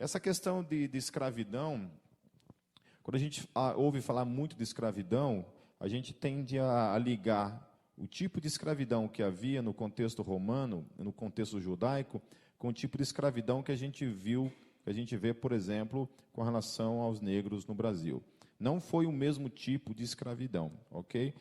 Essa questão de escravidão, quando a gente ouve falar muito de escravidão, a gente tende a ligar o tipo de escravidão que havia no contexto romano, no contexto judaico, com o tipo de escravidão que a gente vê, por exemplo, com relação aos negros no Brasil. Não foi o mesmo tipo de escravidão, ok?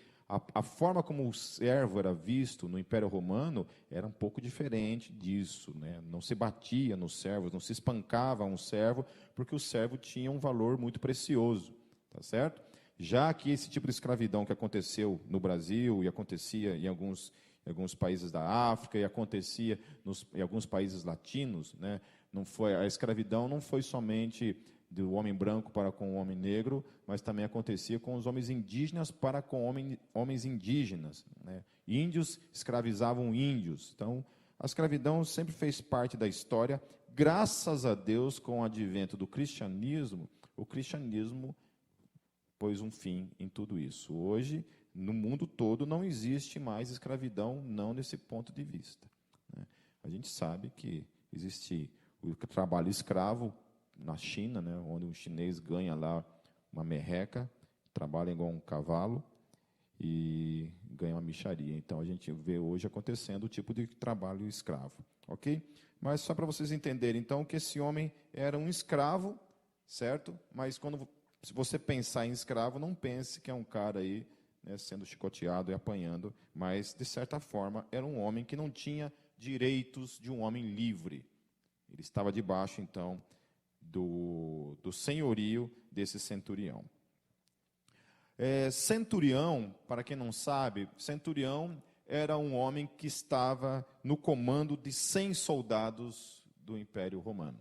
A forma como o servo era visto no Império Romano era um pouco diferente disso, né? Não se batia nos servos, não se espancava um servo, porque o servo tinha um valor muito precioso, tá certo? Já que esse tipo de escravidão que aconteceu no Brasil e acontecia em alguns países da África e acontecia em alguns países latinos, né? A escravidão não foi somente do homem branco para com o homem negro, mas também acontecia com os homens indígenas para com homens indígenas, né? Índios escravizavam índios. Então, a escravidão sempre fez parte da história. Graças a Deus, com o advento do cristianismo, o cristianismo pôs um fim em tudo isso. Hoje, no mundo todo, não existe mais escravidão, não nesse ponto de vista, né? A gente sabe que existe o trabalho escravo na China, né, onde um chinês ganha lá uma merreca, trabalha igual um cavalo e ganha uma mixaria. Então, a gente vê hoje acontecendo o tipo de trabalho escravo, ok? Mas só para vocês entenderem, então, que esse homem era um escravo, certo? Mas se você pensar em escravo, não pense que é um cara aí, né, sendo chicoteado e apanhando, mas, de certa forma, era um homem que não tinha direitos de um homem livre. Ele estava debaixo, então, do senhorio desse centurião. Centurião, para quem não sabe, centurião era um homem que estava no comando de 100 soldados do Império Romano.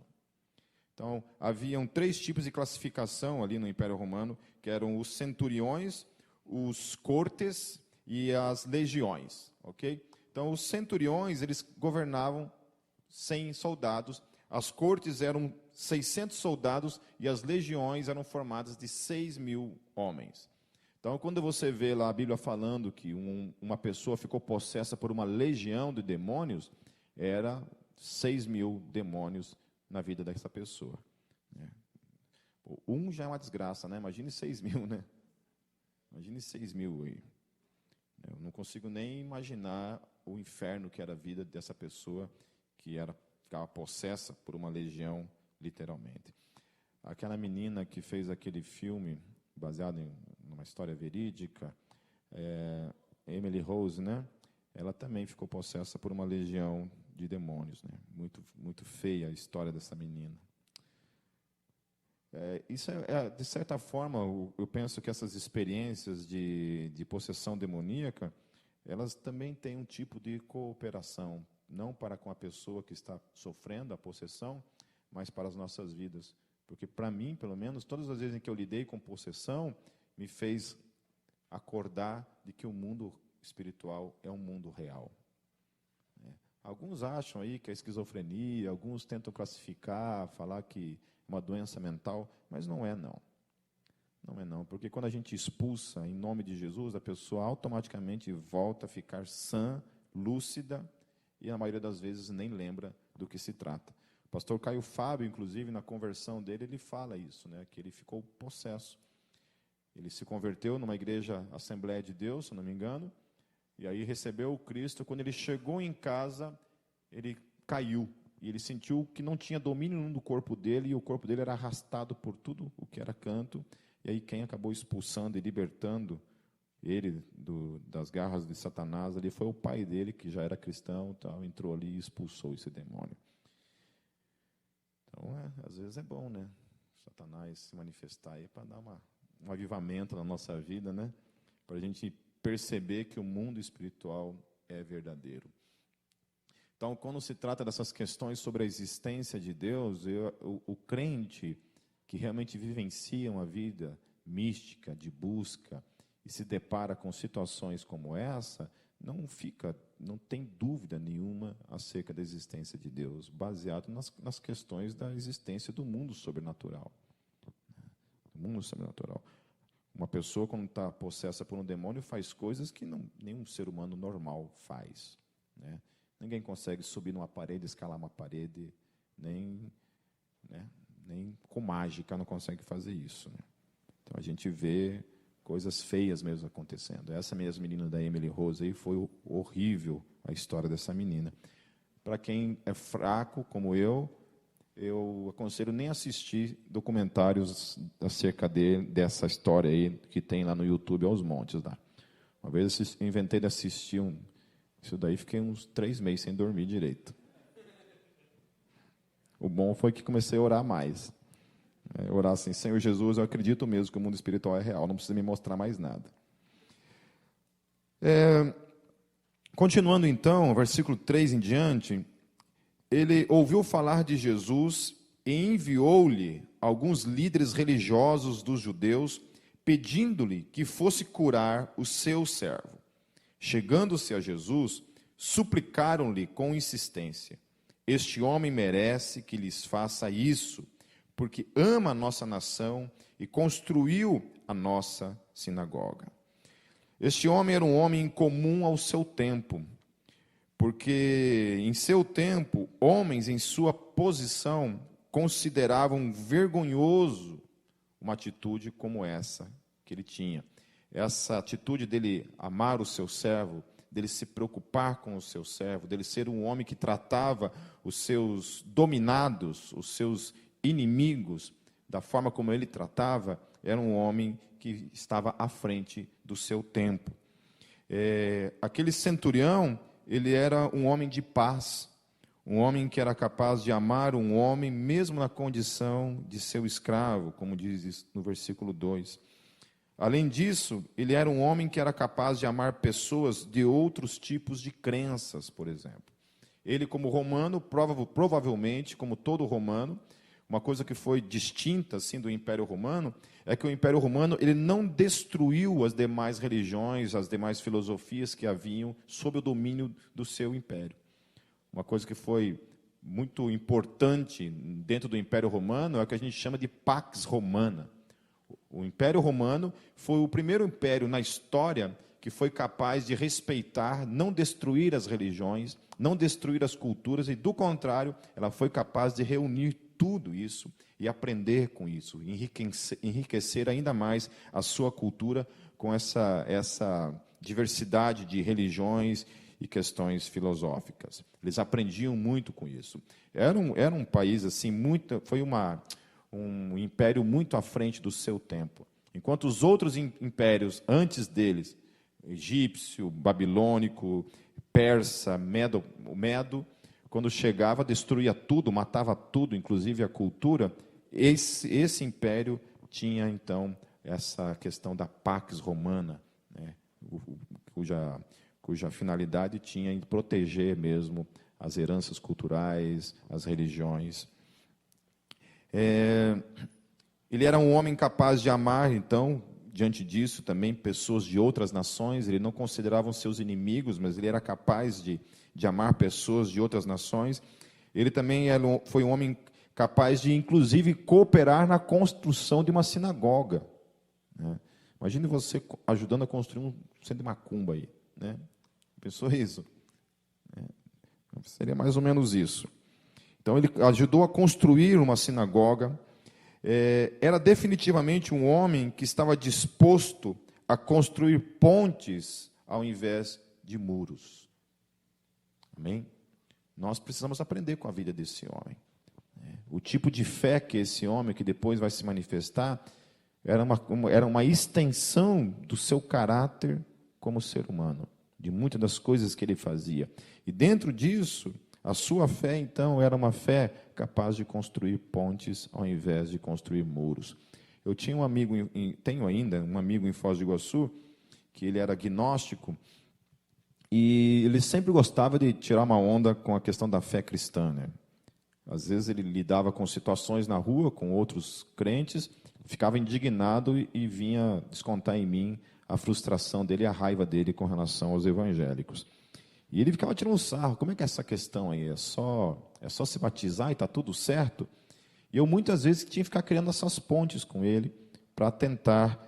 Então, haviam 3 tipos de classificação ali no Império Romano, que eram os centuriões, os cortes e as legiões, ok? Então, os centuriões, eles governavam 100 soldados, as cortes eram 600 soldados e as legiões eram formadas de 6.000 homens. Então, quando você vê lá a Bíblia falando que uma pessoa ficou possessa por uma legião de demônios, era 6.000 demônios na vida dessa pessoa. Um já é uma desgraça, né? Imagine 6.000, né? Imagine 6.000 aí. Eu não consigo nem imaginar o inferno que era a vida dessa pessoa que ficava possessa por uma legião, literalmente. Aquela menina que fez aquele filme baseado em uma história verídica, Emily Rose, né? Ela também ficou possessa por uma legião de demônios, né? Muito, muito feia a história dessa menina. Isso de certa forma, eu penso que essas experiências de possessão demoníaca, elas também têm um tipo de cooperação, não para com a pessoa que está sofrendo a possessão, mas para as nossas vidas. Porque, para mim, pelo menos, todas as vezes em que eu lidei com possessão, me fez acordar de que o mundo espiritual é um mundo real. Alguns acham aí que é esquizofrenia, alguns tentam classificar, falar que é uma doença mental, mas não é não. Não é não, porque quando a gente expulsa em nome de Jesus, a pessoa automaticamente volta a ficar sã, lúcida, e a maioria das vezes nem lembra do que se trata. O pastor Caio Fábio, inclusive, na conversão dele, ele fala isso, né, que ele ficou possesso. Ele se converteu numa igreja Assembleia de Deus, se não me engano, e aí recebeu o Cristo. Quando ele chegou em casa, ele caiu. E ele sentiu que não tinha domínio nenhum do corpo dele, e o corpo dele era arrastado por tudo o que era canto. E aí quem acabou expulsando e libertando ele das garras de Satanás ali foi o pai dele, que já era cristão, tal, entrou ali e expulsou esse demônio. Então, às vezes é bom, né? Satanás se manifestar aí para dar um avivamento na nossa vida, né? Para a gente perceber que o mundo espiritual é verdadeiro. Então, quando se trata dessas questões sobre a existência de Deus, o crente que realmente vivencia uma vida mística, de busca, e se depara com situações como essa, não tem dúvida nenhuma acerca da existência de Deus, baseado nas questões da existência do mundo sobrenatural. Do mundo sobrenatural. Uma pessoa, quando está possessa por um demônio, faz coisas que nenhum ser humano normal faz, né? Ninguém consegue subir numa parede, escalar uma parede, nem com mágica não consegue fazer isso, né? Então, a gente vê coisas feias mesmo acontecendo. Essa mesma menina da Emily Rose aí, foi horrível a história dessa menina. Para quem é fraco, como eu aconselho nem assistir documentários acerca dessa história aí, que tem lá no YouTube aos montes. Lá. Uma vez eu inventei de assistir isso daí, fiquei uns 3 meses sem dormir direito. O bom foi que comecei a orar mais. Orar assim, Senhor Jesus, eu acredito mesmo que o mundo espiritual é real, não precisa me mostrar mais nada. Continuando então, versículo 3 em diante, ele ouviu falar de Jesus e enviou-lhe alguns líderes religiosos dos judeus, pedindo-lhe que fosse curar o seu servo. Chegando-se a Jesus, suplicaram-lhe com insistência: este homem merece que lhes faça isso, porque ama a nossa nação e construiu a nossa sinagoga. Este homem era um homem incomum ao seu tempo, porque em seu tempo, homens em sua posição consideravam vergonhoso uma atitude como essa que ele tinha. Essa atitude dele amar o seu servo, dele se preocupar com o seu servo, dele ser um homem que tratava os seus dominados, os seus inimigos, da forma como ele tratava, era um homem que estava à frente do seu tempo. Aquele centurião, ele era um homem de paz, um homem que era capaz de amar um homem, mesmo na condição de seu escravo, como diz no versículo 2. Além disso, ele era um homem que era capaz de amar pessoas de outros tipos de crenças, por exemplo. Ele, como romano, provavelmente, como todo romano, uma coisa que foi distinta assim, do Império Romano, é que o Império Romano ele não destruiu as demais religiões, as demais filosofias que haviam sob o domínio do seu império. Uma coisa que foi muito importante dentro do Império Romano é o que a gente chama de Pax Romana. O Império Romano foi o primeiro império na história que foi capaz de respeitar, não destruir as religiões, não destruir as culturas, e, do contrário, ela foi capaz de reunir tudo isso e aprender com isso, enriquecer ainda mais a sua cultura com essa diversidade de religiões e questões filosóficas. Eles aprendiam muito com isso. Era um país assim foi um império muito à frente do seu tempo. Enquanto os outros impérios antes deles, egípcio, babilônico, persa, medo, quando chegava, destruía tudo, matava tudo, inclusive a cultura. Esse império tinha, então, essa questão da Pax Romana, né, cuja finalidade tinha em proteger mesmo as heranças culturais, as religiões. Ele era um homem capaz de amar, então, diante disso, também pessoas de outras nações. Ele não considerava seus inimigos, mas ele era capaz de amar pessoas de outras nações. Ele também foi um homem capaz de, inclusive, cooperar na construção de uma sinagoga. Né? Imagine você ajudando a construir um centro de macumba aí. Né? Pensou isso? Seria mais ou menos isso. Então, ele ajudou a construir uma sinagoga. Era definitivamente um homem que estava disposto a construir pontes ao invés de muros. Amém? Nós precisamos aprender com a vida desse homem. O tipo de fé que esse homem, que depois vai se manifestar, era uma extensão do seu caráter como ser humano, de muitas das coisas que ele fazia. E dentro disso, a sua fé, então, era uma fé capaz de construir pontes ao invés de construir muros. Eu tinha um amigo, tenho ainda um amigo em Foz do Iguaçu, que ele era agnóstico, e ele sempre gostava de tirar uma onda com a questão da fé cristã, né? Às vezes ele lidava com situações na rua, com outros crentes, ficava indignado e vinha descontar em mim a frustração dele e a raiva dele com relação aos evangélicos. E ele ficava tirando um sarro: como é que é essa questão aí? É só se batizar e está tudo certo? E eu muitas vezes tinha que ficar criando essas pontes com ele para tentar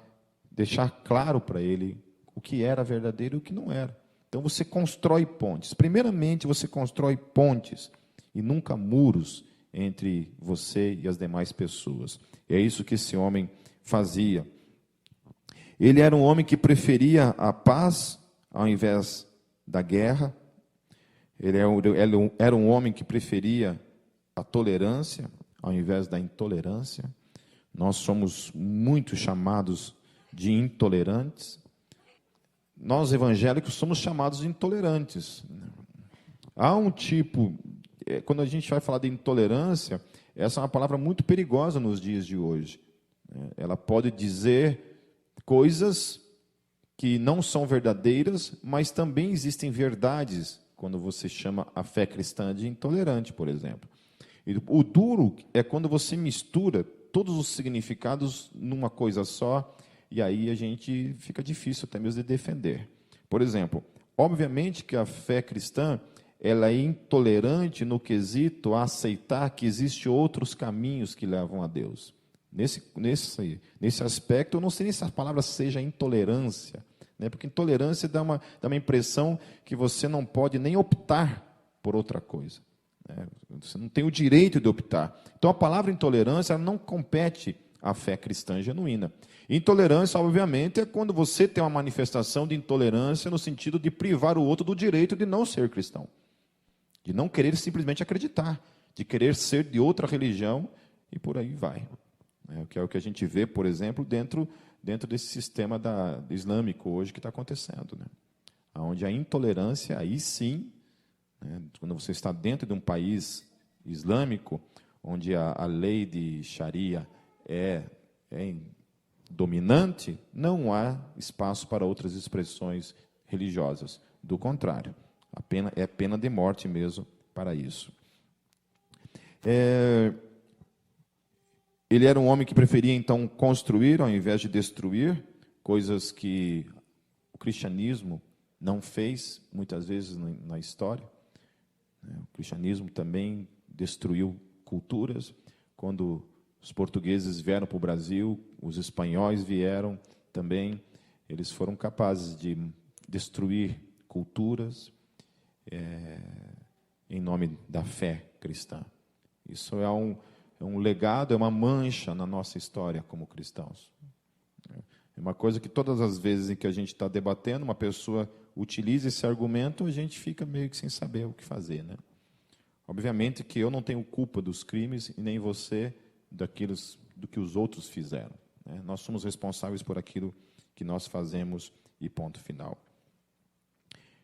deixar claro para ele o que era verdadeiro e o que não era. Então você constrói pontes. Primeiramente, você constrói pontes e nunca muros entre você e as demais pessoas. É isso que esse homem fazia. Ele era um homem que preferia a paz ao invés da guerra. Ele era um homem que preferia a tolerância ao invés da intolerância. Nós somos muito chamados de intolerantes. Nós, evangélicos, somos chamados de intolerantes. Há um tipo, quando a gente vai falar de intolerância, essa é uma palavra muito perigosa nos dias de hoje. Ela pode dizer coisas que não são verdadeiras, mas também existem verdades quando você chama a fé cristã de intolerante, por exemplo. E o duro é quando você mistura todos os significados numa coisa só, e aí a gente fica difícil até mesmo de defender. Por exemplo, obviamente que a fé cristã ela é intolerante no quesito a aceitar que existem outros caminhos que levam a Deus. Nesse aspecto, eu não sei nem se a palavra seja intolerância, né? Porque intolerância dá uma impressão que você não pode nem optar por outra coisa. Né? Você não tem o direito de optar. Então, a palavra intolerância ela não compete à fé cristã genuína. Intolerância, obviamente, é quando você tem uma manifestação de intolerância no sentido de privar o outro do direito de não ser cristão, de não querer simplesmente acreditar, de querer ser de outra religião e por aí vai. Que é o que a gente vê, por exemplo, dentro desse sistema islâmico hoje que está acontecendo. Né? Onde a intolerância, aí sim, né, quando você está dentro de um país islâmico, onde a lei de Sharia é dominante, não há espaço para outras expressões religiosas. Do contrário, é pena de morte mesmo para isso. Ele era um homem que preferia, então, construir ao invés de destruir, coisas que o cristianismo não fez, muitas vezes, na história. O cristianismo também destruiu culturas. Quando os portugueses vieram para o Brasil, os espanhóis vieram também, eles foram capazes de destruir culturas em nome da fé cristã. Isso é um legado, é uma mancha na nossa história como cristãos. É uma coisa que todas as vezes em que a gente está debatendo, uma pessoa utiliza esse argumento, a gente fica meio que sem saber o que fazer. Né? Obviamente que eu não tenho culpa dos crimes e nem você do que os outros fizeram. Né? Nós somos responsáveis por aquilo que nós fazemos e ponto final.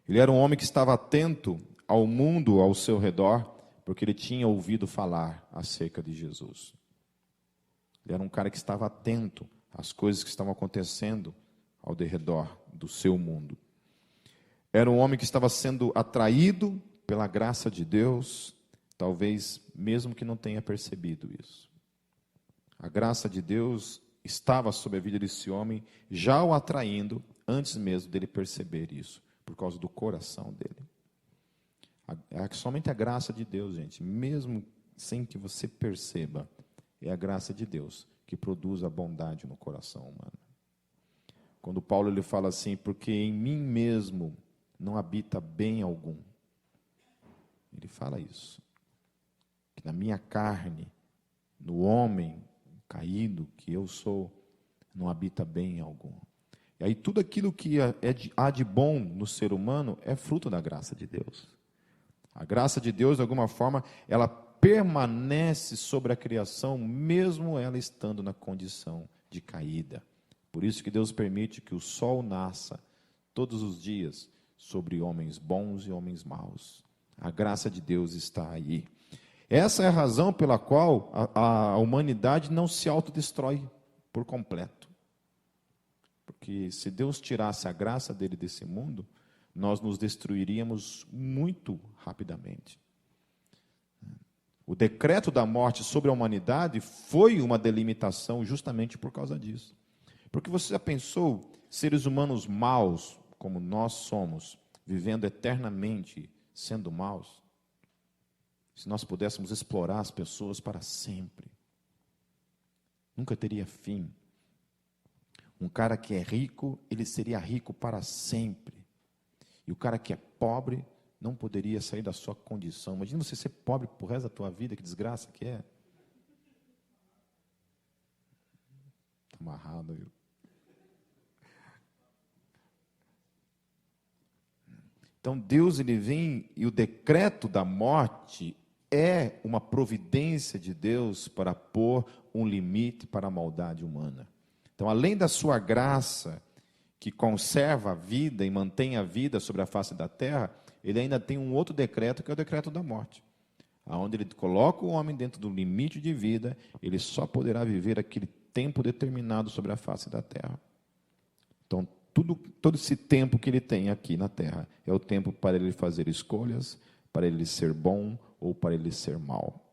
Ele era um homem que estava atento ao mundo ao seu redor, porque ele tinha ouvido falar acerca de Jesus. Ele era um cara que estava atento às coisas que estavam acontecendo ao redor do seu mundo. Era um homem que estava sendo atraído pela graça de Deus, talvez mesmo que não tenha percebido isso. A graça de Deus estava sobre a vida desse homem, já o atraindo, antes mesmo dele perceber isso, por causa do coração dele. Somente a graça de Deus, gente, mesmo sem que você perceba, é a graça de Deus que produz a bondade no coração humano. Quando Paulo ele fala assim, porque em mim mesmo não habita bem algum. Ele fala isso. Que na minha carne, no homem caído que eu sou, não habita bem algum. E aí tudo aquilo que há de bom no ser humano é fruto da graça de Deus. A graça de Deus, de alguma forma, ela permanece sobre a criação, mesmo ela estando na condição de caída. Por isso que Deus permite que o sol nasça todos os dias sobre homens bons e homens maus. A graça de Deus está aí. Essa é a razão pela qual a humanidade não se autodestrói por completo. Porque se Deus tirasse a graça dele desse mundo, nós nos destruiríamos muito rapidamente. O decreto da morte sobre a humanidade foi uma delimitação justamente por causa disso. Porque você já pensou, seres humanos maus, como nós somos, vivendo eternamente sendo maus? Se nós pudéssemos explorar as pessoas para sempre, nunca teria fim. Um cara que é rico, ele seria rico para sempre. E o cara que é pobre não poderia sair da sua condição. Imagina você ser pobre pro resto da tua vida, que desgraça que é. Está amarrado, viu? Então, Deus, ele vem, e o decreto da morte é uma providência de Deus para pôr um limite para a maldade humana. Então, além da sua graça, que conserva a vida e mantém a vida sobre a face da terra, ele ainda tem um outro decreto, que é o decreto da morte, onde ele coloca o homem dentro do limite de vida, ele só poderá viver aquele tempo determinado sobre a face da terra. Então, todo esse tempo que ele tem aqui na terra é o tempo para ele fazer escolhas, para ele ser bom ou para ele ser mau.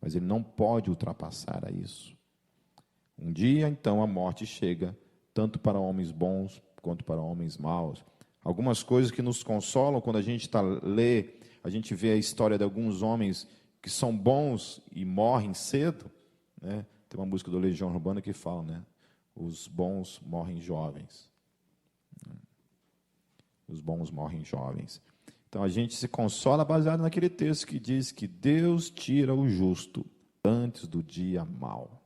Mas ele não pode ultrapassar a isso. Um dia, então, a morte chega, tanto para homens bons quanto para homens maus. Algumas coisas que nos consolam quando a gente lê, a gente vê a história de alguns homens que são bons e morrem cedo, né? Tem uma música do Legião Urbana que fala, né? Os bons morrem jovens. Os bons morrem jovens. Então a gente se consola baseado naquele texto que diz que Deus tira o justo antes do dia mau.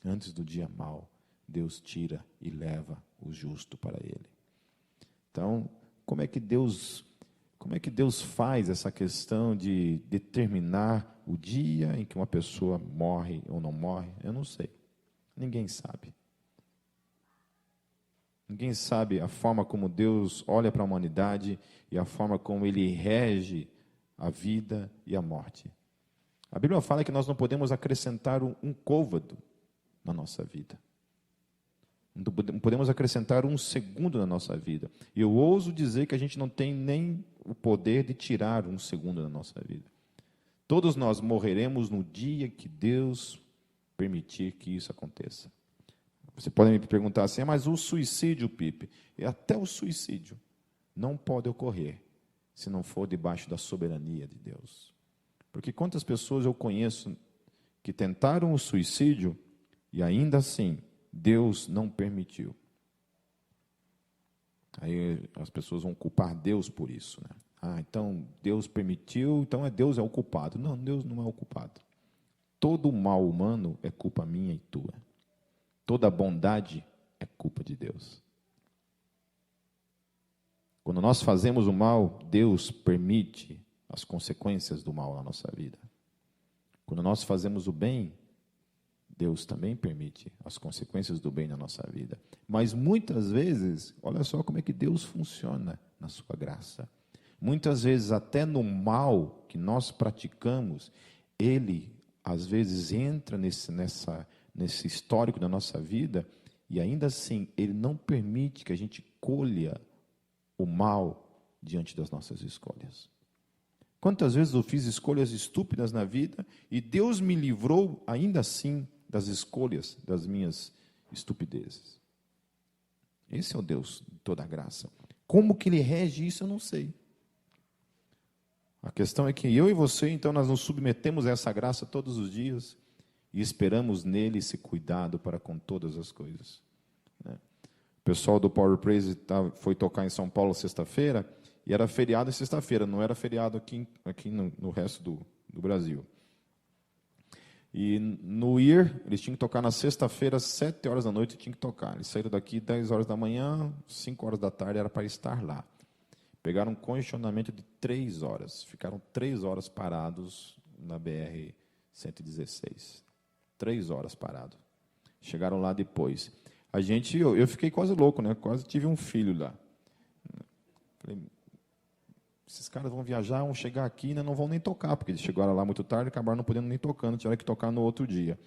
Antes do dia mau, Deus tira e leva o justo para ele. Então, como é que Deus faz essa questão de determinar o dia em que uma pessoa morre ou não morre? Eu não sei. Ninguém sabe. Ninguém sabe a forma como Deus olha para a humanidade e a forma como Ele rege a vida e a morte. A Bíblia fala que nós não podemos acrescentar um côvado na nossa vida. Não podemos acrescentar um segundo na nossa vida. E eu ouso dizer que a gente não tem nem o poder de tirar um segundo da nossa vida. Todos nós morreremos no dia que Deus permitir que isso aconteça. Você pode me perguntar assim, mas o suicídio, Pipe, e até o suicídio não pode ocorrer se não for debaixo da soberania de Deus. Porque quantas pessoas eu conheço que tentaram o suicídio e ainda assim Deus não permitiu. Aí as pessoas vão culpar Deus por isso, né? Então Deus permitiu, então Deus é o culpado. Não, Deus não é o culpado. Todo o mal humano é culpa minha e tua. Toda bondade é culpa de Deus. Quando nós fazemos o mal, Deus permite as consequências do mal na nossa vida. Quando nós fazemos o bem, Deus também permite as consequências do bem na nossa vida. Mas muitas vezes, olha só como é que Deus funciona na sua graça. Muitas vezes, até no mal que nós praticamos, Ele, às vezes, entra nesse histórico da nossa vida, e ainda assim, Ele não permite que a gente colha o mal diante das nossas escolhas. Quantas vezes eu fiz escolhas estúpidas na vida, e Deus me livrou, ainda assim, das escolhas das minhas estupidezes. Esse é o Deus de toda a graça. Como que Ele rege isso, eu não sei. A questão é que eu e você, então, nós nos submetemos a essa graça todos os dias, e esperamos nele esse cuidado para com todas as coisas. O pessoal do Power Praise foi tocar em São Paulo sexta-feira, e era feriado em sexta-feira, não era feriado aqui no resto do Brasil. E no eles tinham que tocar na sexta-feira, 7 horas da noite, tinham que tocar. Eles saíram daqui 10 horas da manhã, 5 horas da tarde, era para estar lá. Pegaram um congestionamento de 3 horas, ficaram 3 horas parados na BR-116. 3 horas parado. Chegaram lá depois. Eu fiquei quase louco, né? Quase tive um filho lá. Falei, esses caras vão viajar, vão chegar aqui e ainda não vão nem tocar, porque eles chegaram lá muito tarde e acabaram não podendo nem tocando, tiveram que tocar no outro dia.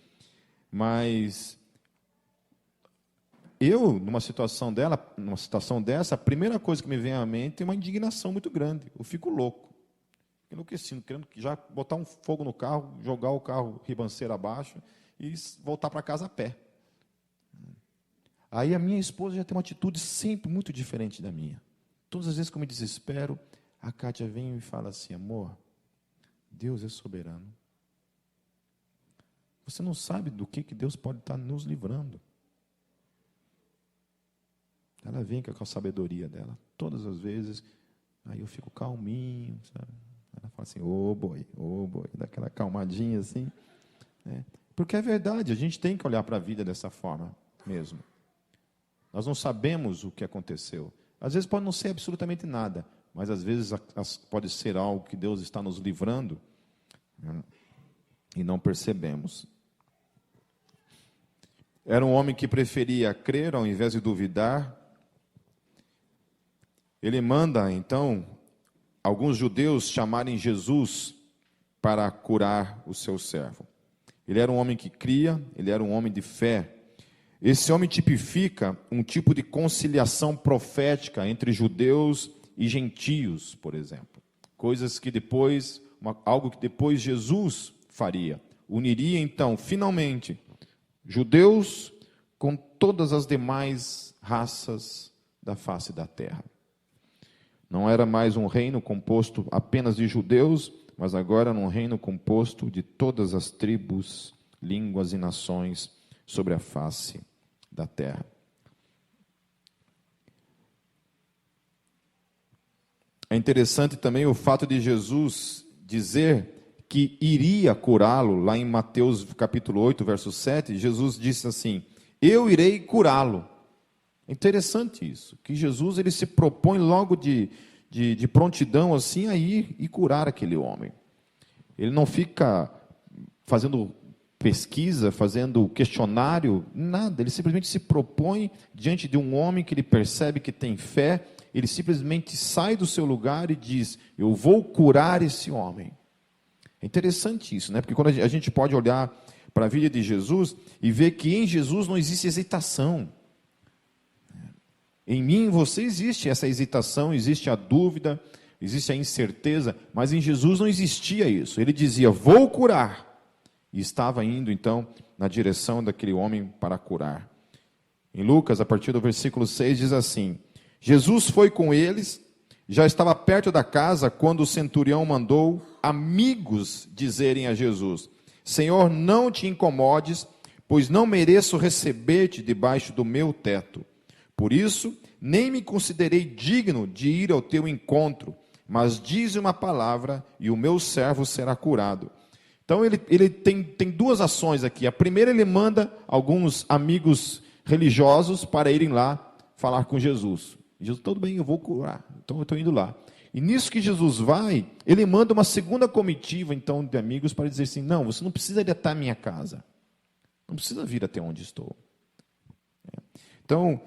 Mas eu, numa situação dessa, a primeira coisa que me vem à mente é uma indignação muito grande. Eu fico louco, enlouquecido, querendo já botar um fogo no carro, jogar o carro ribanceira abaixo e voltar para casa a pé. Aí a minha esposa já tem uma atitude sempre muito diferente da minha. Todas as vezes que eu me desespero, a Kátia vem e me fala assim, amor, Deus é soberano. Você não sabe do que Deus pode estar nos livrando. Ela vem com a sabedoria dela. Todas as vezes, Aí eu fico calminho, sabe? Ela fala assim, ô boi, dá aquela calmadinha assim. Né? Porque é verdade, a gente tem que olhar para a vida dessa forma mesmo. Nós não sabemos o que aconteceu. Às vezes pode não ser absolutamente nada, mas às vezes pode ser algo que Deus está nos livrando, né? E não percebemos. Era um homem que preferia crer ao invés de duvidar. Ele manda, então, alguns judeus chamarem Jesus para curar o seu servo. Ele era um homem que cria, ele era um homem de fé. Esse homem tipifica um tipo de conciliação profética entre judeus e gentios, por exemplo. Coisas que depois, algo que depois Jesus faria. Uniria, então, finalmente, judeus com todas as demais raças da face da terra. Não era mais um reino composto apenas de judeus, mas agora um reino composto de todas as tribos, línguas e nações sobre a face da terra. É interessante também o fato de Jesus dizer que iria curá-lo. Lá em Mateus capítulo 8, verso 7, Jesus disse assim, eu irei curá-lo. É interessante isso, que Jesus ele se propõe logo de prontidão assim a ir e curar aquele homem. Ele não fica fazendo pesquisa, fazendo questionário, nada. Ele simplesmente se propõe diante de um homem que ele percebe que tem fé. Ele simplesmente sai do seu lugar e diz, eu vou curar esse homem. É interessante isso, né? Porque quando a gente pode olhar para a vida de Jesus e ver que em Jesus não existe hesitação. Em mim, em você existe essa hesitação, existe a dúvida, existe a incerteza, mas em Jesus não existia isso. Ele dizia, vou curar. E estava indo, então, na direção daquele homem para curar. Em Lucas, a partir do versículo 6, diz assim, Jesus foi com eles, já estava perto da casa, quando o centurião mandou amigos dizerem a Jesus, Senhor, não te incomodes, pois não mereço receber-te debaixo do meu teto. Por isso, nem me considerei digno de ir ao teu encontro, mas dize uma palavra e o meu servo será curado. Então ele tem duas ações aqui. A primeira, ele manda alguns amigos religiosos para irem lá falar com Jesus. Jesus, tudo bem, eu vou curar, então eu estou indo lá. E nisso que Jesus vai, ele manda uma segunda comitiva, então, de amigos para dizer assim, não, você não precisa ir até a minha casa. Não precisa vir até onde estou. Então,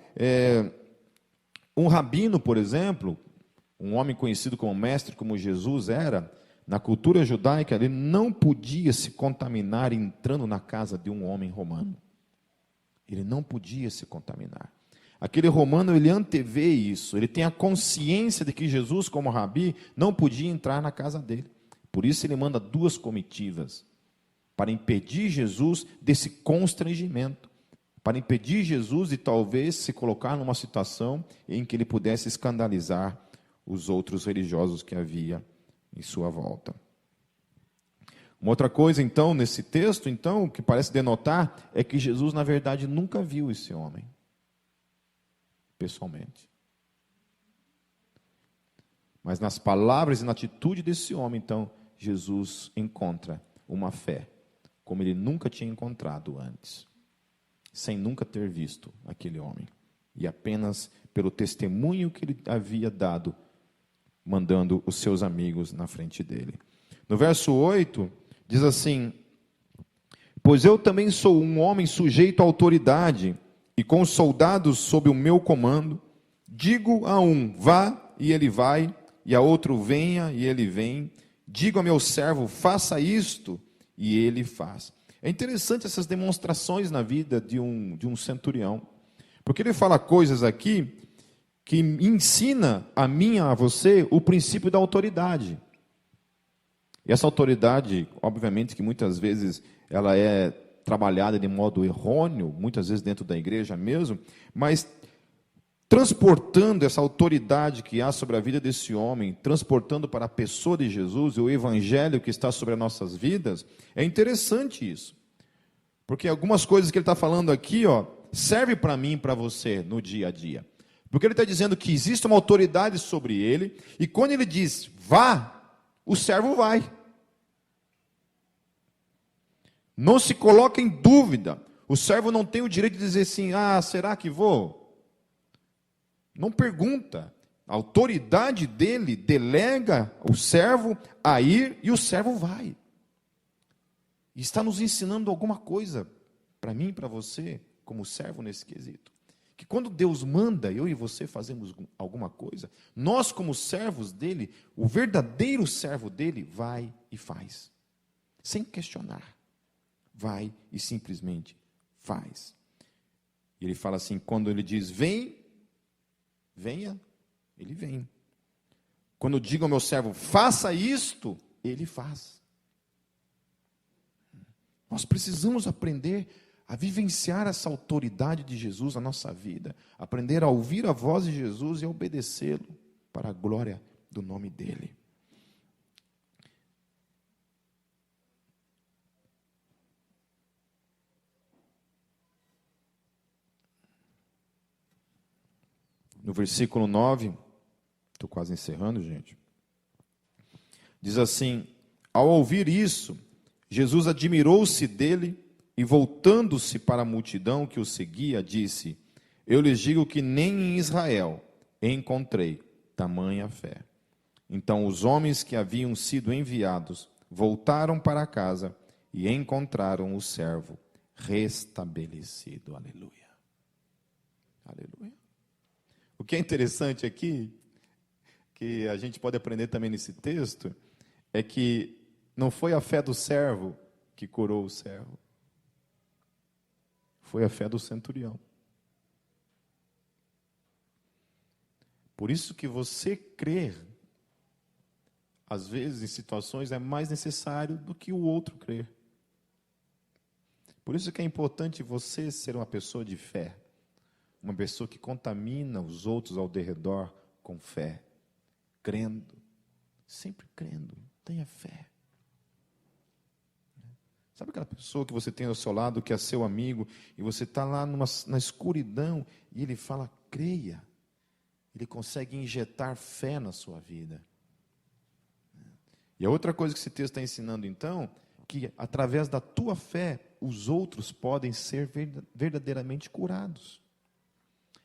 um rabino, por exemplo, um homem conhecido como mestre, como Jesus era, na cultura judaica, ele não podia se contaminar entrando na casa de um homem romano. Ele não podia se contaminar. Aquele romano, ele antevê isso, ele tem a consciência de que Jesus, como rabi, não podia entrar na casa dele. Por isso ele manda duas comitivas, para impedir Jesus desse constrangimento, para impedir Jesus de talvez se colocar numa situação em que ele pudesse escandalizar os outros religiosos que havia em sua volta. Uma outra coisa, então, nesse texto, então, que parece denotar, é que Jesus, na verdade, nunca viu esse homem, pessoalmente. Mas nas palavras e na atitude desse homem, então, Jesus encontra uma fé, como ele nunca tinha encontrado antes, sem nunca ter visto aquele homem, e apenas pelo testemunho que ele havia dado, mandando os seus amigos na frente dele. No verso 8, diz assim, pois eu também sou um homem sujeito à autoridade, e com os soldados sob o meu comando, digo a um, vá, e ele vai, e a outro, venha, e ele vem, digo a meu servo, faça isto, e ele faz. É interessante essas demonstrações na vida de um centurião, porque ele fala coisas aqui que ensina a mim e a você o princípio da autoridade. E essa autoridade, obviamente, que muitas vezes ela é trabalhada de modo errôneo, muitas vezes dentro da igreja mesmo, mas transportando essa autoridade que há sobre a vida desse homem, transportando para a pessoa de Jesus, o evangelho que está sobre as nossas vidas, é interessante isso. Porque algumas coisas que ele está falando aqui, serve para mim e para você no dia a dia. Porque ele está dizendo que existe uma autoridade sobre ele, e quando ele diz vá, o servo vai. Não se coloca em dúvida. O servo não tem o direito de dizer assim, será que vou? Não pergunta. A autoridade dele delega o servo a ir e o servo vai. E está nos ensinando alguma coisa, para mim e para você, como servo nesse quesito. Que quando Deus manda, eu e você fazemos alguma coisa, nós como servos dele, o verdadeiro servo dele, vai e faz. Sem questionar. Vai e simplesmente faz. E ele fala assim, quando ele diz, venha, ele vem. Quando eu digo ao meu servo, faça isto, ele faz. Nós precisamos aprender a vivenciar essa autoridade de Jesus na nossa vida, aprender a ouvir a voz de Jesus e a obedecê-lo para a glória do nome dele. No versículo 9, estou quase encerrando, gente. Diz assim, ao ouvir isso, Jesus admirou-se dele e, voltando-se para a multidão que o seguia, disse, eu lhes digo que nem em Israel encontrei tamanha fé. Então os homens que haviam sido enviados voltaram para casa e encontraram o servo restabelecido. Aleluia. Aleluia. O que é interessante aqui, que a gente pode aprender também nesse texto, é que não foi a fé do servo que curou o servo. Foi a fé do centurião. Por isso que você crer, às vezes, em situações, é mais necessário do que o outro crer. Por isso que é importante você ser uma pessoa de fé. Uma pessoa que contamina os outros ao redor com fé. Crendo. Sempre crendo. Tenha fé. Sabe aquela pessoa que você tem ao seu lado, que é seu amigo, e você está lá na escuridão, e ele fala, creia. Ele consegue injetar fé na sua vida. E a outra coisa que esse texto está ensinando, então, que através da tua fé, os outros podem ser verdadeiramente curados.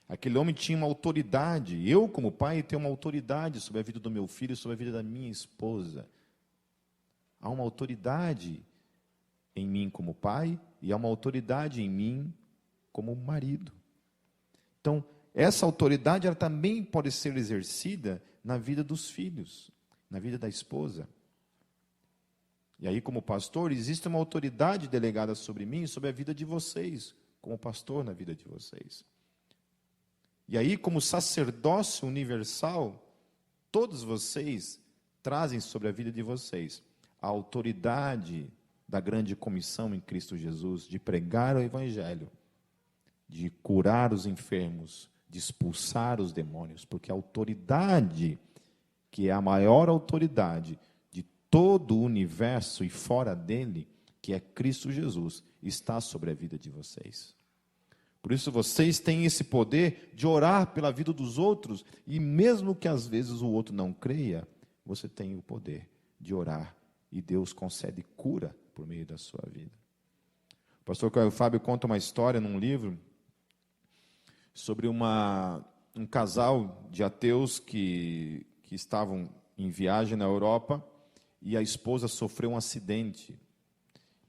Aquele homem tinha uma autoridade. Eu, como pai, tenho uma autoridade sobre a vida do meu filho, sobre a vida da minha esposa. Há uma autoridade em mim como pai e há uma autoridade em mim como marido. Então, essa autoridade ela também pode ser exercida na vida dos filhos, na vida da esposa. E aí, como pastor, existe uma autoridade delegada sobre mim e sobre a vida de vocês, como pastor na vida de vocês. E aí, como sacerdócio universal, todos vocês trazem sobre a vida de vocês a autoridade da grande comissão em Cristo Jesus, de pregar o Evangelho, de curar os enfermos, de expulsar os demônios, porque a autoridade, que é a maior autoridade de todo o universo e fora dele, que é Cristo Jesus, está sobre a vida de vocês. Por isso vocês têm esse poder de orar pela vida dos outros, e mesmo que às vezes o outro não creia, você tem o poder de orar, e Deus concede cura por meio da sua vida. O pastor Caio Fábio conta uma história num livro sobre um casal de ateus que estavam em viagem na Europa, e a esposa sofreu um acidente,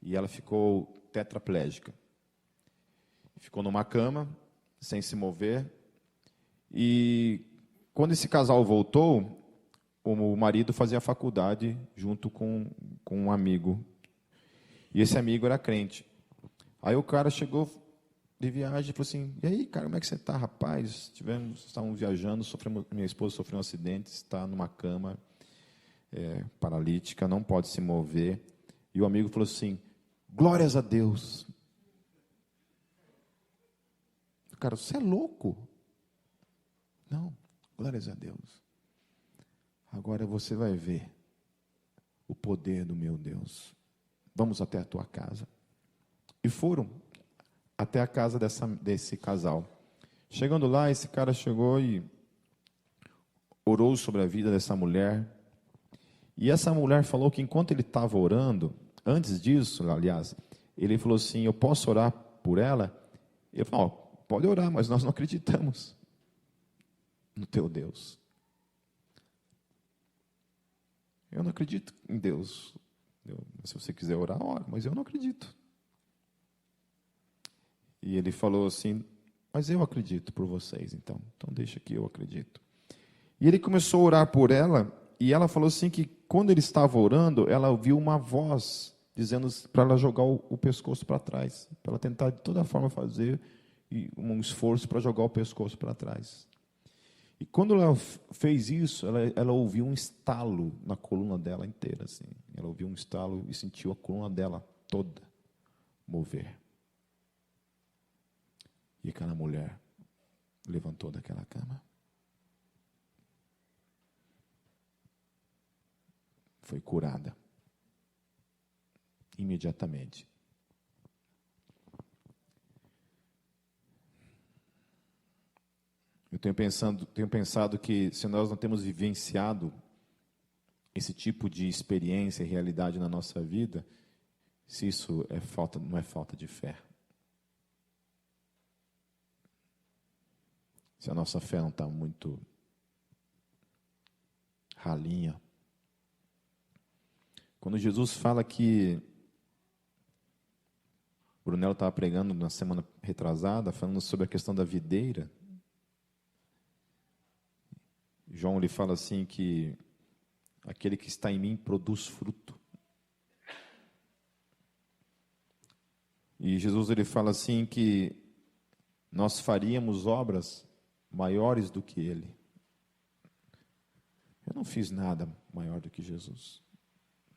e ela ficou tetraplégica. Ficou numa cama, sem se mover. E quando esse casal voltou, o marido fazia faculdade junto com um amigo. E esse amigo era crente. Aí o cara chegou de viagem e falou assim, e aí, cara, como é que você está, rapaz? Estávamos viajando, minha esposa sofreu um acidente, está numa cama paralítica, não pode se mover. E o amigo falou assim, glórias a Deus. Cara, você é louco? Não, glórias a Deus. Agora você vai ver o poder do meu Deus. Vamos até a tua casa. E foram até a casa desse casal. Chegando lá, esse cara chegou e orou sobre a vida dessa mulher. E essa mulher falou que enquanto ele estava orando, antes disso, aliás, ele falou assim: eu posso orar por ela? Ele falou: pode orar, mas nós não acreditamos no teu Deus. Eu não acredito em Deus. Se você quiser orar, ora, mas eu não acredito. E ele falou assim: mas eu acredito por vocês, então deixa que eu acredito. E ele começou a orar por ela, e ela falou assim que quando ele estava orando, ela ouviu uma voz dizendo para ela jogar o pescoço para trás, para ela tentar de toda forma fazer um esforço para jogar o pescoço para trás. E quando ela fez isso, ela ouviu um estalo na coluna dela inteira, assim. Ela ouviu um estalo e sentiu a coluna dela toda mover. E aquela mulher levantou daquela cama. Foi curada. Imediatamente. Eu tenho pensado que se nós não temos vivenciado esse tipo de experiência e realidade na nossa vida, se isso não é falta de fé. Se a nossa fé não está muito ralinha. Quando Jesus fala que o Brunello estava pregando na semana retrasada, falando sobre a questão da videira, João ele fala assim que aquele que está em mim produz fruto. E Jesus ele fala assim que nós faríamos obras maiores do que ele. Eu não fiz nada maior do que Jesus.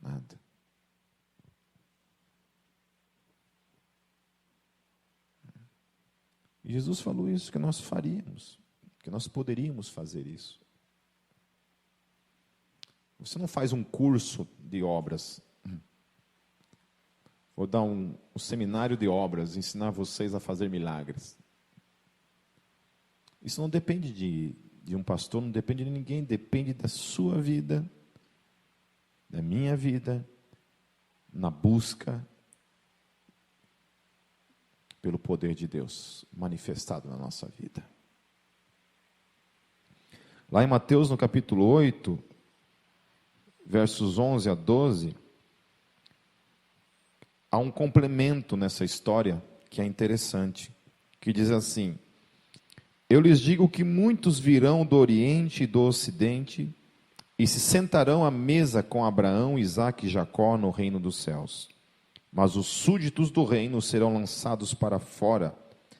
Nada. E Jesus falou isso, que nós faríamos, que nós poderíamos fazer isso. Você não faz um curso de obras. Vou dar um seminário de obras, ensinar vocês a fazer milagres. Isso não depende de um pastor, não depende de ninguém, depende da sua vida, da minha vida, na busca pelo poder de Deus manifestado na nossa vida. Lá em Mateus, no capítulo 8, versos 11 a 12, há um complemento nessa história que é interessante, que diz assim: eu lhes digo que muitos virão do Oriente e do Ocidente e se sentarão à mesa com Abraão, Isaque e Jacó no reino dos céus. Mas os súditos do reino serão lançados para fora,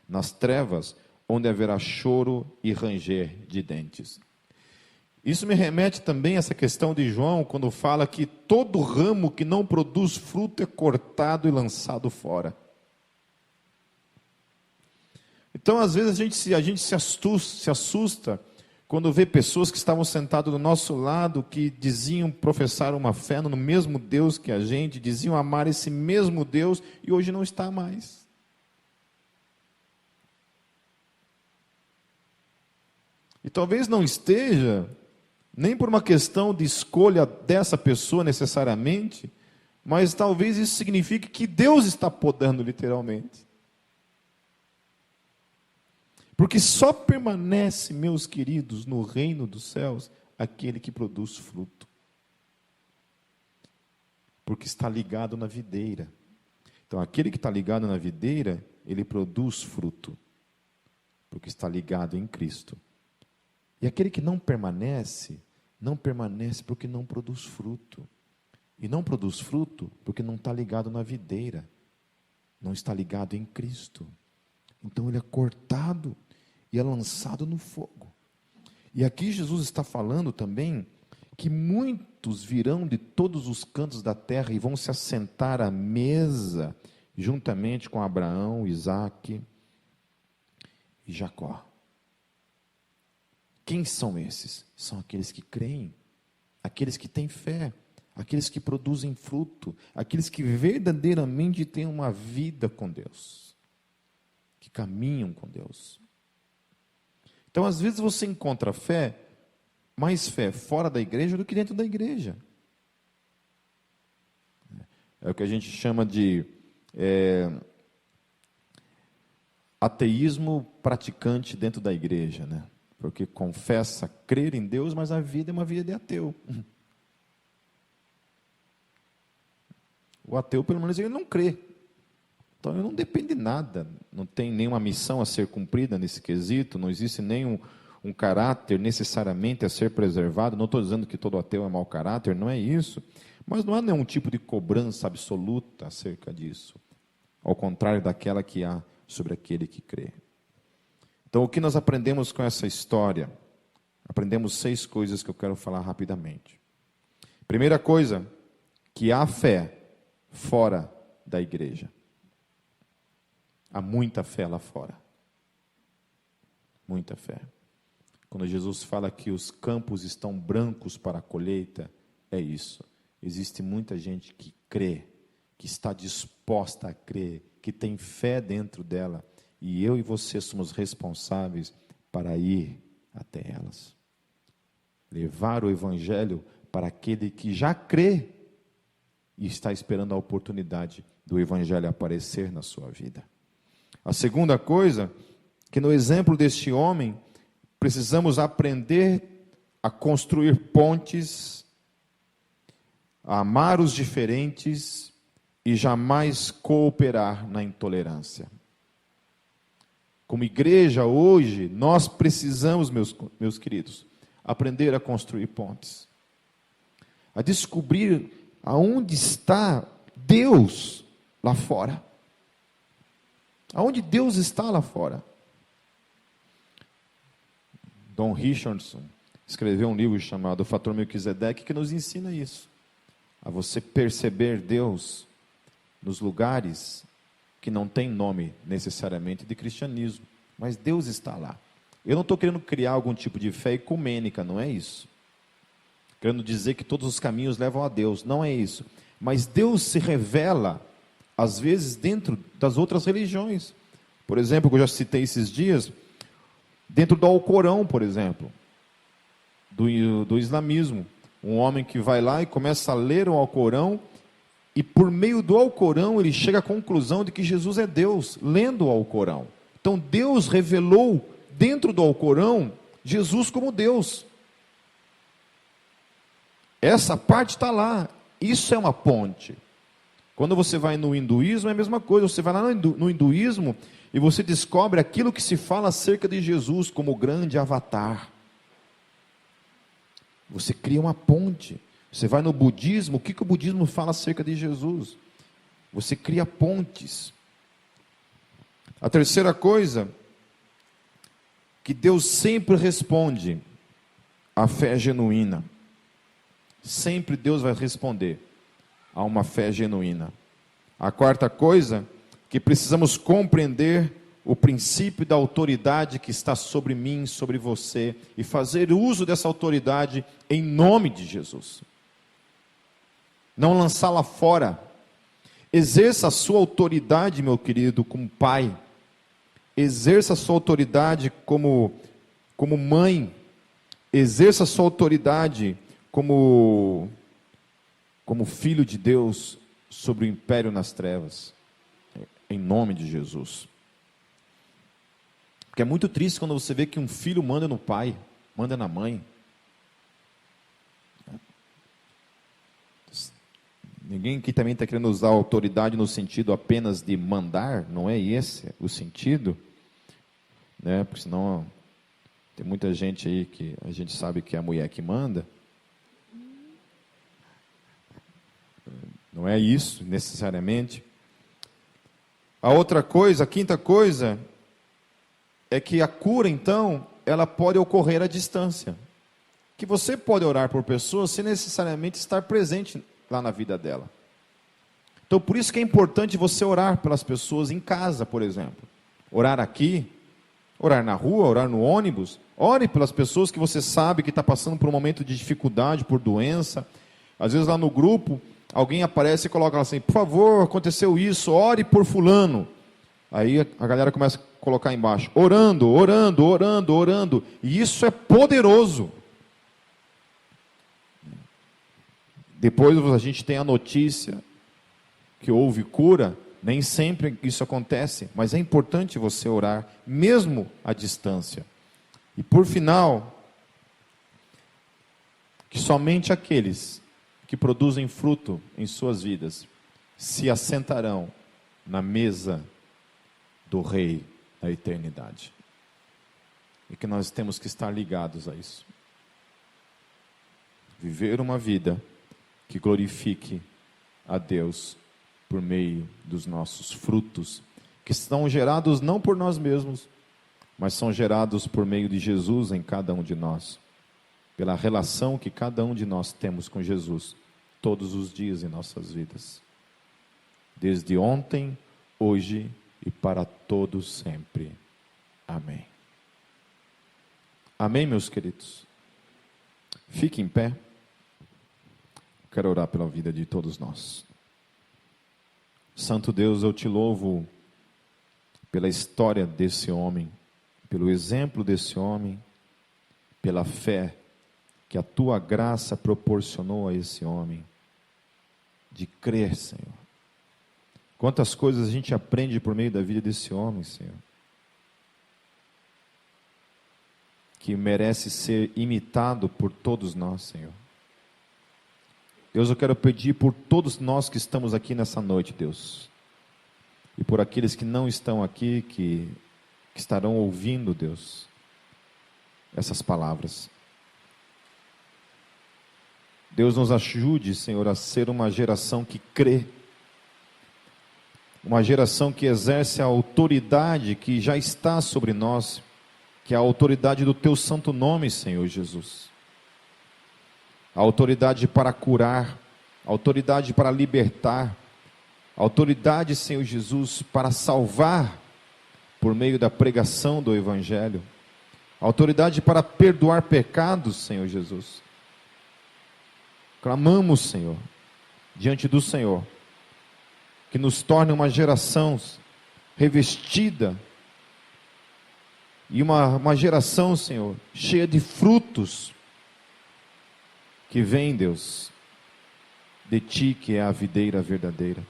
nas trevas, onde haverá choro e ranger de dentes. Isso me remete também a essa questão de João, quando fala que todo ramo que não produz fruto é cortado e lançado fora. Então, às vezes, a gente se assusta quando vê pessoas que estavam sentadas do nosso lado, que diziam professar uma fé no mesmo Deus que a gente, diziam amar esse mesmo Deus, e hoje não está mais. E talvez não esteja, nem por uma questão de escolha dessa pessoa necessariamente, mas talvez isso signifique que Deus está podando literalmente. Porque só permanece, meus queridos, no reino dos céus, aquele que produz fruto. Porque está ligado na videira. Então, aquele que está ligado na videira, ele produz fruto. Porque está ligado em Cristo. E aquele que não permanece porque não produz fruto. E não produz fruto porque não está ligado na videira. Não está ligado em Cristo. Então, ele é cortado e é lançado no fogo. E aqui Jesus está falando também que muitos virão de todos os cantos da terra e vão se assentar à mesa, juntamente com Abraão, Isaque e Jacó. Quem são esses? São aqueles que creem, aqueles que têm fé, aqueles que produzem fruto, aqueles que verdadeiramente têm uma vida com Deus, que caminham com Deus. Então, às vezes, você encontra mais fé fora da igreja do que dentro da igreja. É o que a gente chama de ateísmo praticante dentro da igreja, né? Porque confessa crer em Deus, mas a vida é uma vida de ateu. O ateu, pelo menos, ele não crê. Então, ele não depende de nada. Não tem nenhuma missão a ser cumprida nesse quesito. Não existe nenhum um caráter necessariamente a ser preservado. Não estou dizendo que todo ateu é mau caráter, não é isso. Mas não há nenhum tipo de cobrança absoluta acerca disso. Ao contrário daquela que há sobre aquele que crê. Então, o que nós aprendemos com essa história? Aprendemos 6 coisas que eu quero falar rapidamente. Primeira coisa, que há fé fora da igreja. Há muita fé lá fora. Muita fé. Quando Jesus fala que os campos estão brancos para a colheita, é isso. Existe muita gente que crê, que está disposta a crer, que tem fé dentro dela, e eu e você somos responsáveis para ir até elas. Levar o evangelho para aquele que já crê e está esperando a oportunidade do evangelho aparecer na sua vida. A segunda coisa, que no exemplo deste homem, precisamos aprender a construir pontes, a amar os diferentes e jamais cooperar na intolerância. Como igreja hoje, nós precisamos, meus queridos, aprender a construir pontes, a descobrir aonde está Deus lá fora. Aonde Deus está lá fora. Don Richardson escreveu um livro chamado O Fator Melquisedeque, que nos ensina isso. A você perceber Deus nos lugares que não tem nome necessariamente de cristianismo, mas Deus está lá. Eu não estou querendo criar algum tipo de fé ecumênica, não é isso. Querendo dizer que todos os caminhos levam a Deus, não é isso. Mas Deus se revela, às vezes, dentro das outras religiões. Por exemplo, que eu já citei esses dias, dentro do Alcorão, por exemplo, do islamismo. Um homem que vai lá e começa a ler o Alcorão, e por meio do Alcorão ele chega à conclusão de que Jesus é Deus, lendo o Alcorão. Então Deus revelou dentro do Alcorão Jesus como Deus. Essa parte está lá. Isso é uma ponte. Quando você vai no hinduísmo é a mesma coisa. Você vai lá no hinduísmo e você descobre aquilo que se fala acerca de Jesus como o grande avatar. Você cria uma ponte. Você vai no budismo, o que o budismo fala acerca de Jesus? Você cria pontes. A terceira coisa, que Deus sempre responde à fé genuína. Sempre Deus vai responder a uma fé genuína. A quarta coisa, que precisamos compreender o princípio da autoridade que está sobre mim, sobre você, e fazer uso dessa autoridade em nome de Jesus. Não lançá-la fora. Exerça a sua autoridade, meu querido, como pai. Exerça a sua autoridade como mãe. Exerça a sua autoridade como filho de Deus sobre o império nas trevas. Em nome de Jesus. Porque é muito triste quando você vê que um filho manda no pai, manda na mãe. Ninguém aqui também está querendo usar a autoridade no sentido apenas de mandar, não é esse o sentido, né? Porque senão tem muita gente aí que a gente sabe que é a mulher que manda. Não é isso necessariamente. A outra coisa, a quinta coisa, é que a cura, então, ela pode ocorrer à distância. Que você pode orar por pessoas sem necessariamente estar presente lá na vida dela. Então, por isso que é importante você orar pelas pessoas em casa, por exemplo. Orar aqui, orar na rua, orar no ônibus. Ore pelas pessoas que você sabe que está passando por um momento de dificuldade, por doença. Às vezes lá no grupo, alguém aparece e coloca assim, por favor, aconteceu isso, ore por fulano. Aí a galera começa a colocar embaixo, orando, orando, orando, orando. E isso é poderoso. Depois a gente tem a notícia que houve cura. Nem sempre isso acontece, mas é importante você orar, mesmo à distância. E por final, que somente aqueles que produzem fruto em suas vidas se assentarão na mesa do Rei da eternidade. E que nós temos que estar ligados a isso. Viver uma vida que glorifique a Deus por meio dos nossos frutos, que são gerados não por nós mesmos, mas são gerados por meio de Jesus em cada um de nós, pela relação que cada um de nós temos com Jesus, todos os dias em nossas vidas, desde ontem, hoje e para todos sempre. Amém. Amém, meus queridos? Fique em pé. Quero orar pela vida de todos nós. Santo Deus, eu te louvo pela história desse homem, pelo exemplo desse homem, pela fé que a tua graça proporcionou a esse homem, de crer, Senhor. Quantas coisas a gente aprende por meio da vida desse homem, Senhor, que merece ser imitado por todos nós, Senhor. Deus, eu quero pedir por todos nós que estamos aqui nessa noite, Deus, e por aqueles que não estão aqui, que estarão ouvindo, Deus, essas palavras. Deus, nos ajude, Senhor, a ser uma geração que crê, uma geração que exerce a autoridade que já está sobre nós, que é a autoridade do teu santo nome, Senhor Jesus. A autoridade para curar, a autoridade para libertar, a autoridade, Senhor Jesus, para salvar por meio da pregação do Evangelho, a autoridade para perdoar pecados, Senhor Jesus. Clamamos, Senhor, diante do Senhor, que nos torne uma geração revestida e uma geração, Senhor, cheia de frutos, que vem, Deus, de Ti, que é a videira verdadeira,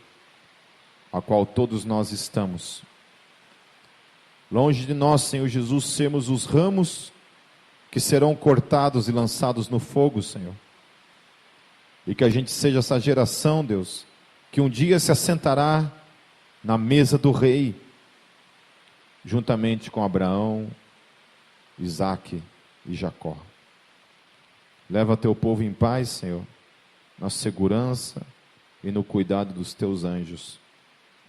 a qual todos nós estamos. Longe de nós, Senhor Jesus, sermos os ramos que serão cortados e lançados no fogo, Senhor. E que a gente seja essa geração, Deus, que um dia se assentará na mesa do Rei, juntamente com Abraão, Isaque e Jacó. Leva teu povo em paz, Senhor, na segurança e no cuidado dos teus anjos.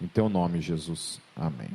Em teu nome, Jesus. Amém.